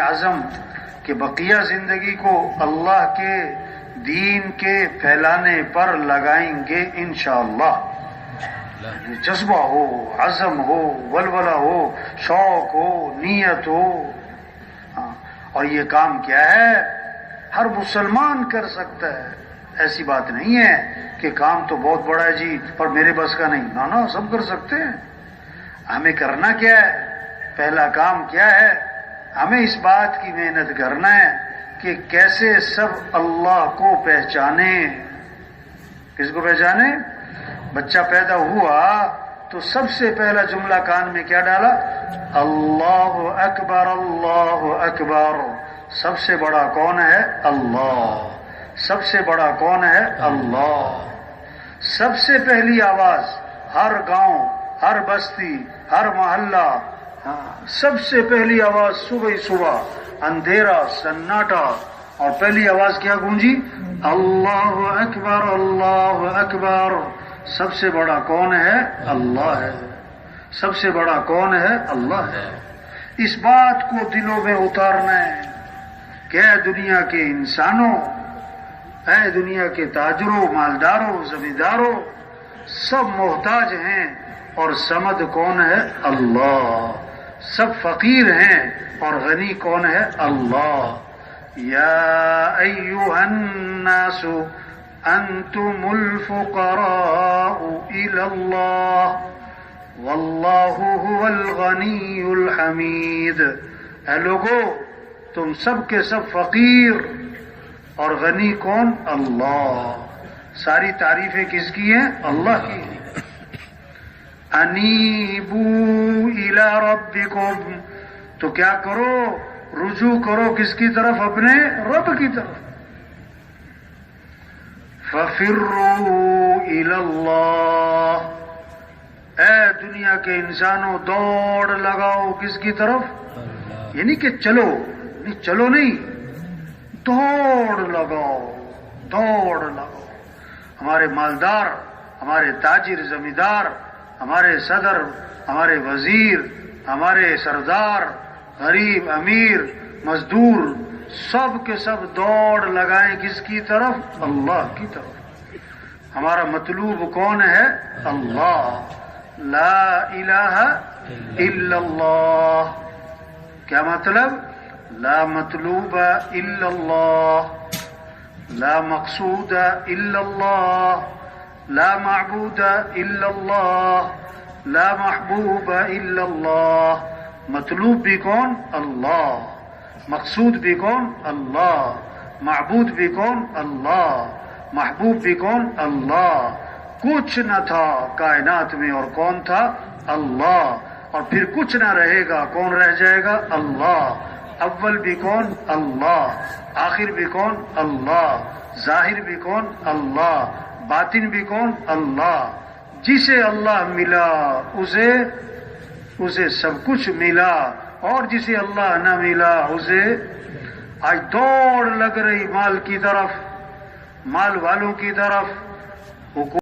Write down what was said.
عزم کہ بقیہ زندگی کو اللہ کے دین کے پھیلانے پر لگائیں گے انشاءاللہ. جذبہ ہو، عزم ہو، ولولہ ہو، شوق ہو، نیت ہو. اور یہ کام کیا ہے؟ ہر مسلمان کر سکتا ہے. ایسی بات نہیں ہے کہ کام تو بہت بڑا ہے جی پر میرے بس کا نہیں. نا سب کر سکتے ہیں. ہمیں کرنا کیا ہے؟ پہلا کام کیا ہے؟ ہمیں اس بات کی محنت کرنا ہے کہ کیسے سب اللہ کو پہچانے. کس کو پہچانے؟ بچہ پیدا ہوا تو سب سے پہلا جملہ کان میں کیا ڈالا؟ اللہ اکبر اللہ اکبر. سب سے بڑا کون ہے؟ اللہ. سب سے بڑا کون ہے؟ اللہ. سب سے پہلی آواز ہر گاؤں، ہر بستی، ہر محلہ، سب سے پہلی آواز صبح اندھیرا سناٹا، اور پہلی آواز کیا گونجی؟ اللہ اکبر اللہ اکبر. سب سے بڑا کون ہے؟ اللہ ہے. سب سے بڑا کون ہے؟ اللہ ہے. اس بات کو دلوں میں اتارنا ہے کہ اے دنیا کے انسانوں، اے دنیا کے تاجروں، مالداروں، زمینداروں، سب محتاج ہیں اور صمد کون ہے؟ اللہ. سب فقیر ہیں اور غنی کون ہے؟ اللہ. یا ایھا الناس انتم الفقراء الی اللہ واللہ هو الغنی الحمید. اے لوگو، تم سب کے سب فقیر اور غنی کون؟ اللہ. ساری تعریفیں کس کی ہیں؟ اللہ کی. انیبوا الی ربکم. تو کیا کرو؟ رجوع کرو کس کی طرف؟ اپنے رب کی طرف. ففروا الی اللہ. اے دنیا کے انسانوں، دوڑ لگاؤ کس کی طرف؟ یعنی کہ چلو نہیں، دوڑ لگاؤ، دوڑ لگاؤ. ہمارے مالدار، ہمارے تاجر زمیندار، ہمارے صدر، ہمارے وزیر، ہمارے سردار، غریب امیر مزدور، سب کے سب دوڑ لگائیں کس کی طرف؟ اللہ کی طرف. ہمارا مطلوب کون ہے؟ اللہ. لا الہ الا اللہ. کیا مطلب؟ لا مطلوب الا اللہ، لا مقصود الا اللہ، لا معبود الا اللہ، لا محبوب الا اللہ. مطلوب بھی کون؟ اللہ. مقصود بھی کون؟ اللہ. معبود بھی کون؟ اللہ. محبوب بھی کون؟ اللہ. کچھ نہ تھا کائنات میں اور کون تھا؟ اللہ. اور پھر کچھ نہ رہے گا، کون رہ جائے گا؟ اللہ. اول بھی کون؟ اللہ. آخر بھی کون؟ اللہ. ظاہر بھی کون؟ اللہ. باطن بھی کون؟ اللہ. جسے اللہ ملا اسے سب کچھ ملا، اور جسے اللہ نہ ملا اسے آج دوڑ لگ رہی مال کی طرف، مال والوں کی طرف.